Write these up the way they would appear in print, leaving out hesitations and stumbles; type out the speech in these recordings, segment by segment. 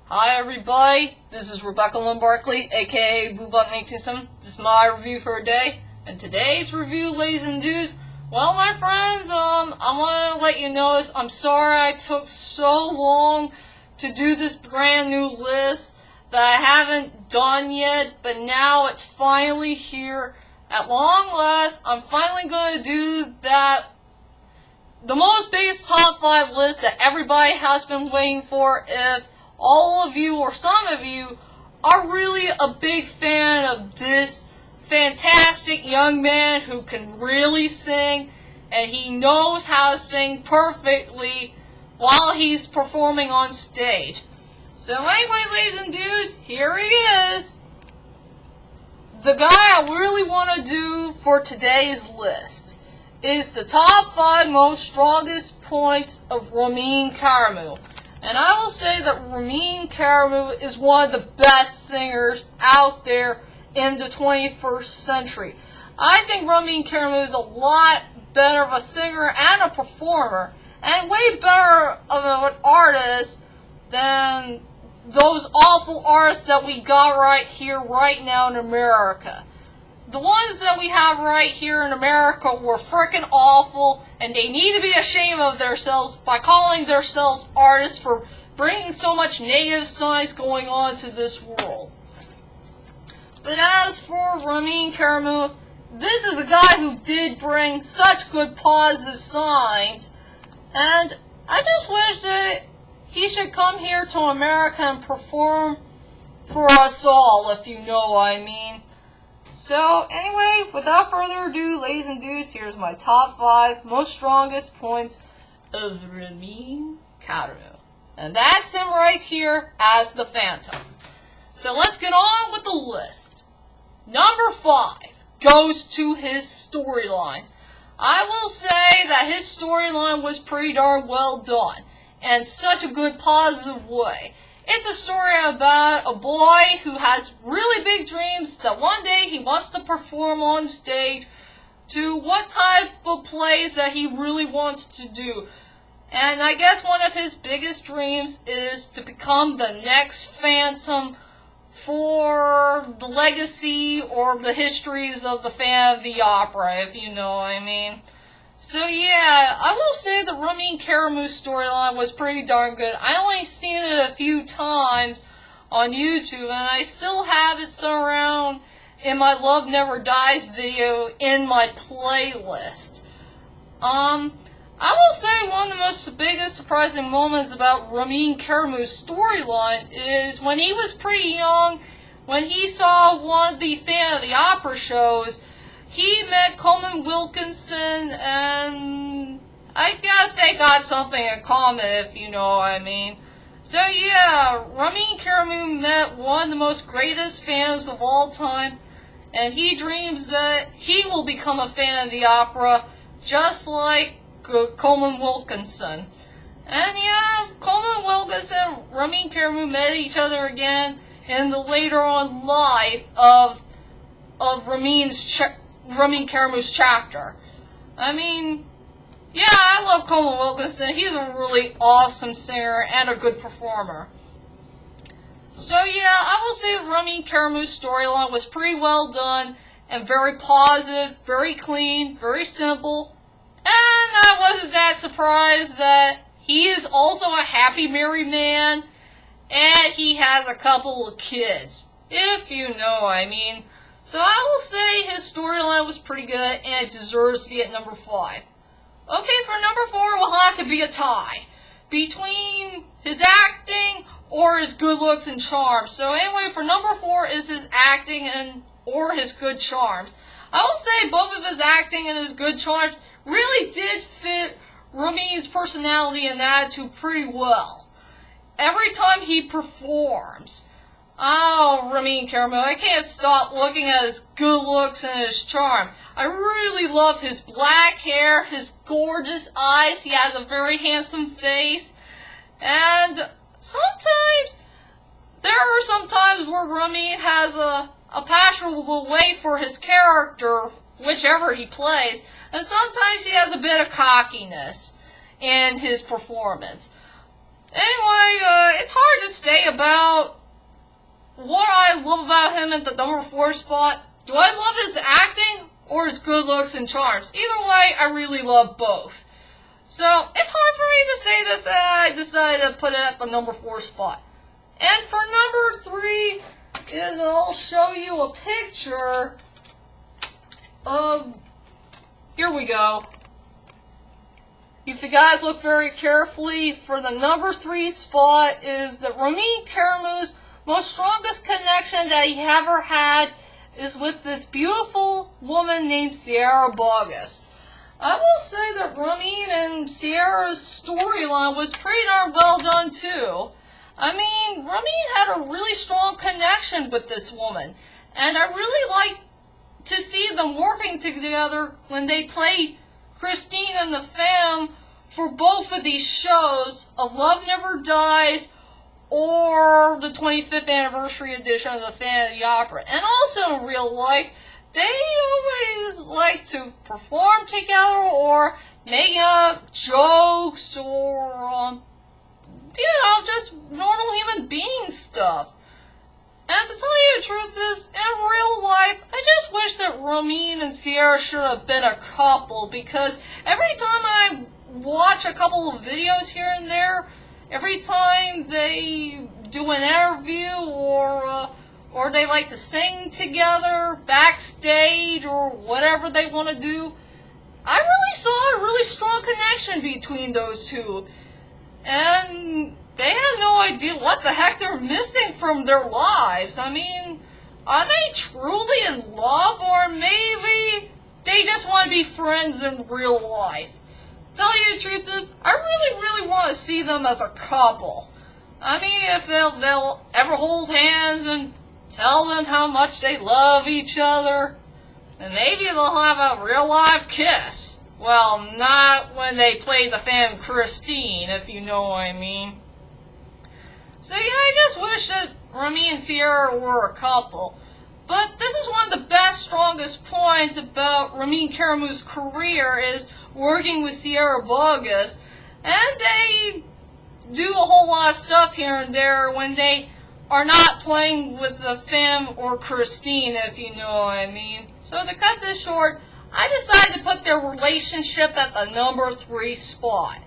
Hi everybody, this is Rebecca Lynn Barkley, aka BooBuck187. This is my review for a day, and today's review, ladies and dudes, well, my friends, I want to let you know this. I'm sorry I took so long to do this brand new list that I haven't done yet, but now it's finally here. At long last, I'm finally going to do that, the most biggest top 5 list that everybody has been waiting for. If all of you, or some of you, are really a big fan of this fantastic young man who can really sing, and he knows how to sing perfectly while he's performing on stage. So anyway, ladies and dudes, here he is. The guy I really want to do for today's list is the top 5 most strongest points of Ramin Karimloo. And I will say that Ramin Karimloo is one of the best singers out there in the 21st century. I think Ramin Karimloo is a lot better of a singer and a performer, and way better of an artist than those awful artists that we got right here, right now in America. The ones that we have right here in America were frickin' awful, and they need to be ashamed of themselves by calling themselves artists for bringing so much negative signs going on to this world. But as for Ramin Karimloo, this is a guy who did bring such good positive signs, and I just wish that he should come here to America and perform for us all, if you know what I mean. So, anyway, without further ado, ladies and dudes, here's my top 5 most strongest points of Ramin Karimloo. And that's him right here as the Phantom. So let's get on with the list. Number 5 goes to his storyline. I will say that his storyline was pretty darn well done, and such a good positive way. It's a story about a boy who has really big dreams that one day he wants to perform on stage, to what type of plays that he really wants to do. And I guess one of his biggest dreams is to become the next Phantom for the legacy or the histories of the Phantom of the Opera, if you know what I mean. So yeah, I will say the Ramin Karimloo storyline was pretty darn good. I only seen it a few times on YouTube, and I still have it somewhere around in my Love Never Dies video in my playlist. I will say one of the most biggest surprising moments about Ramin Karimloo's storyline is when he was pretty young, when he saw one of the Phantom of the Opera shows. He met Coleman Wilkinson, and I guess they got something in common, if you know what I mean. So yeah, Ramin Karimloo met one of the most greatest fans of all time, and he dreams that he will become a Phantom of the Opera, just like Coleman Wilkinson. And yeah, Coleman Wilkinson and Ramin Karimloo met each other again in the later on life of Ramin Karimloo's chapter. I mean, yeah, I love Coleman Wilkinson. He's a really awesome singer and a good performer. So yeah, I will say Ramin Karimloo's storyline was pretty well done and very positive, very clean, very simple. And I wasn't that surprised that he is also a happy married man, and he has a couple of kids, if you know what I mean. So I will say his storyline was pretty good, and it deserves to be at number 5. Okay, for number 4, we'll have to be a tie between his acting or his good looks and charms. So anyway, for number 4 is his acting or his good charms. I will say both of his acting and his good charms really did fit Ramin's personality and attitude pretty well. Every time he performs, oh, Ramin Karimloo, I can't stop looking at his good looks and his charm. I really love his black hair, his gorgeous eyes. He has a very handsome face. And sometimes, there are some times where Ramin has a passionable way for his character, whichever he plays. And sometimes he has a bit of cockiness in his performance. Anyway, it's hard to say about what I love about him at the number 4 spot. Do I love his acting or his good looks and charms? Either way, I really love both. So, it's hard for me to say this, and I decided to put it at the number 4 spot. And for number 3 is I'll show you a picture of, here we go. If you guys look very carefully, for the number 3 spot is that Ramin Karimloo's most strongest connection that he ever had is with this beautiful woman named Sierra Bogus. I will say that Ramin and Sierra's storyline was pretty darn well done too. I mean, Ramin had a really strong connection with this woman, and I really like to see them working together when they play Christine and the Fam for both of these shows, A Love Never Dies or the 25th anniversary edition of the Phantom of the Opera. And also in real life, they always like to perform together or make jokes or, just normal human being stuff. And to tell you the truth is, in real life, I just wish that Ramin and Sierra should have been a couple, because every time I watch a couple of videos here and there, every time they do an interview or they like to sing together backstage or whatever they want to do, I really saw a really strong connection between those two. And they have no idea what the heck they're missing from their lives. I mean, are they truly in love, or maybe they just want to be friends in real life? Tell you the truth is, I really want to see them as a couple. I mean, if they'll ever hold hands and tell them how much they love each other, and maybe they'll have a real life kiss. Well, not when they play the Fam Christine, if you know what I mean. So yeah, I just wish that Ramin and Sierra were a couple. But this is one of the best, strongest points about Ramin Karimloo's career is working with Sierra Bogus. And they do a whole lot of stuff here and there when they are not playing with the Fam or Christine, if you know what I mean. So to cut this short, I decided to put their relationship at the number 3 spot.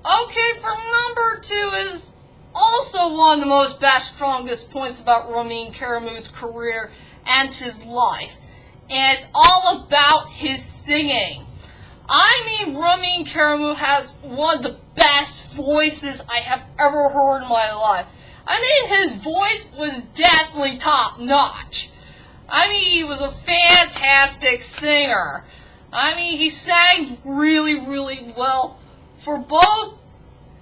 Okay, for number 2 is also one of the most best, strongest points about Ramin Karimloo's career and his life. And it's all about his singing. I mean, Ramin Karimloo has one of the best voices I have ever heard in my life. I mean, his voice was definitely top notch. I mean, he was a fantastic singer. I mean, he sang really well for both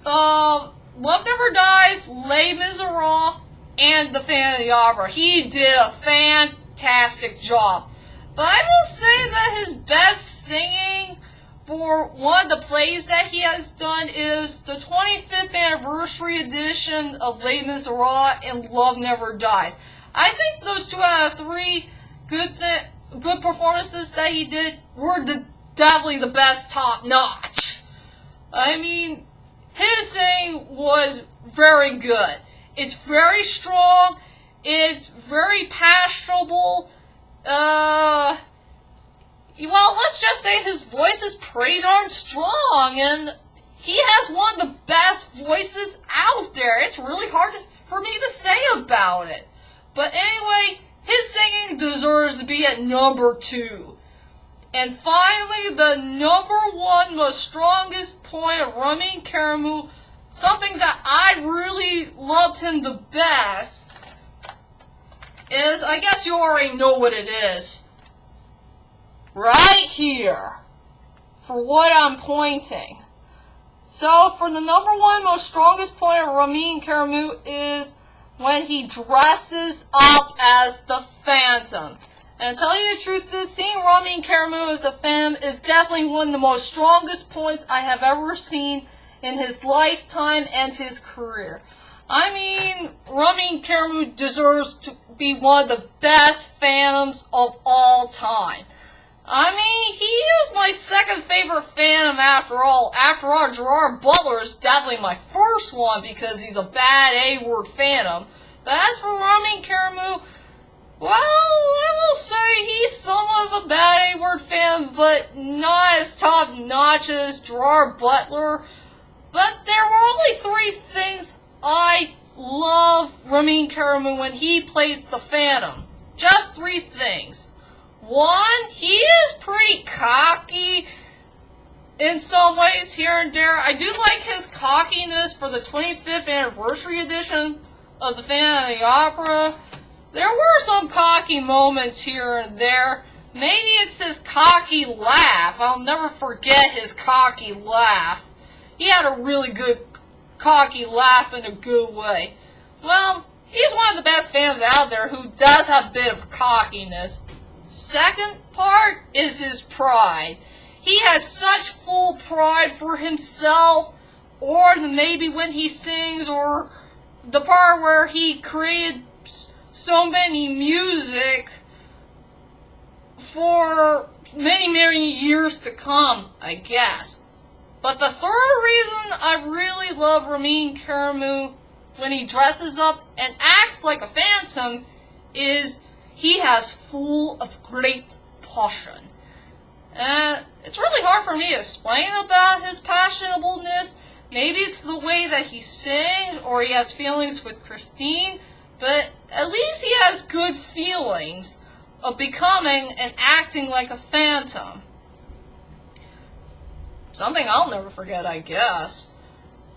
Love Never Dies, Les Miserables, and the Phantom of the Opera. He did a fantastic job. But I will say that his best singing for one of the plays that he has done is the 25th anniversary edition of Les Miserables and Love Never Dies. I think those 2 out of 3 good performances that he did were definitely the best, top notch. I mean, his singing was very good. It's very strong. It's very passionable. Well, let's just say his voice is pretty darn strong, and he has one of the best voices out there. It's really hard for me to say about it. But anyway, his singing deserves to be at number 2. And finally, the number 1 most strongest point of Ramin Karimloo, something that I really loved him the best, is, I guess you already know what it is. Right here. For what I'm pointing. So, for the number 1 most strongest point of Ramin Karimloo is when he dresses up as the Phantom. And to tell you the truth is, seeing Ramin Karimloo as a Phantom is definitely one of the most strongest points I have ever seen in his lifetime and his career. I mean, Ramin Karimloo deserves to be one of the best Phantoms of all time. I mean, he is my second favorite Phantom after all. After all, Gerard Butler is definitely my first one because he's a bad A-word Phantom. But as for Ramin Karimloo, well, I will say he's somewhat of a bad A-word Phantom, but not as top-notch as Gerard Butler. But there were only three things I love Ramin Karimloo when he plays the Phantom. Just three things. One, he is pretty cocky in some ways here and there. I do like his cockiness for the 25th anniversary edition of the Phantom of the Opera. There were some cocky moments here and there. Maybe it's his cocky laugh. I'll never forget his cocky laugh. He had a really good cocky laugh in a good way. Well, he's one of the best fans out there who does have a bit of cockiness. Second part is his pride. He has such full pride for himself, or maybe when he sings, or the part where he created so many music for many, many years to come, I guess. But the third reason I really love Ramin Karimloo when he dresses up and acts like a Phantom is he has full of great passion. And it's really hard for me to explain about his passionableness. Maybe it's the way that he sings, or he has feelings with Christine, but at least he has good feelings of becoming and acting like a Phantom. Something I'll never forget, I guess.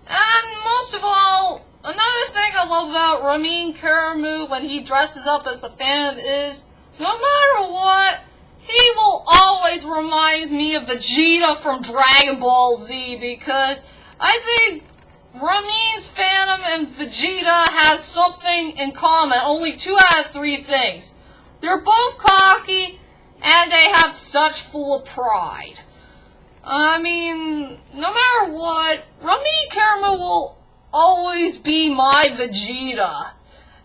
And most of all, another thing I love about Ramin Karimloo when he dresses up as a Phantom is, no matter what, he will always remind me of Vegeta from Dragon Ball Z, because I think Ramin's Phantom and Vegeta has something in common, only 2 out of 3 things. They're both cocky, and they have such full pride. I mean, no matter what, Ramin Karimloo will always be my Vegeta.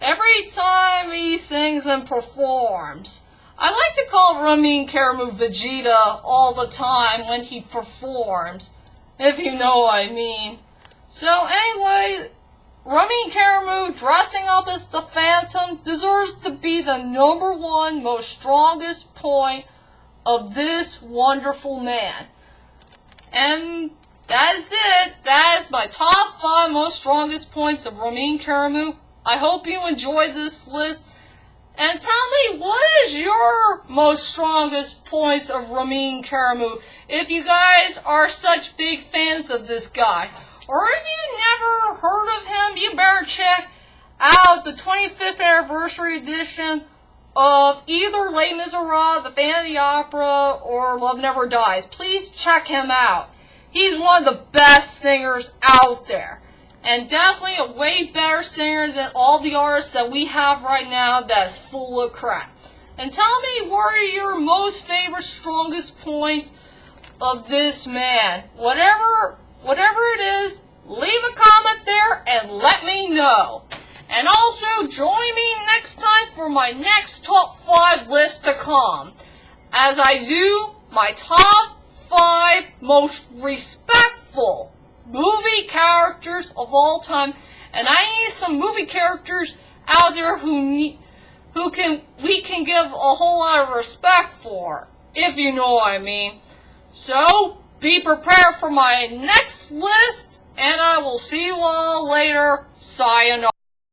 Every time he sings and performs. I like to call Ramin Karimloo Vegeta all the time when he performs, if you know what I mean. So anyway, Ramin Karimloo dressing up as the Phantom deserves to be the #1 most strongest point of this wonderful man. And that is it. That is my top 5 most strongest points of Ramin Karimloo. I hope you enjoyed this list. And tell me, what is your most strongest points of Ramin Karimloo? If you guys are such big fans of this guy. Or if you never heard of him, you better check out the 25th anniversary edition of either Les Miserables, The Phantom of the Opera, or Love Never Dies. Please check him out. He's one of the best singers out there. And definitely a way better singer than all the artists that we have right now that's full of crap. And tell me, what are your most favorite, strongest points of this man? Whatever it is, leave a comment there and let me know. And also, join me next time for my next top 5 list to come, as I do my top 5 most respectful movie characters of all time. And I need some movie characters out there we can give a whole lot of respect for, if you know what I mean. So, be prepared for my next list, and I will see you all later. Sayonara.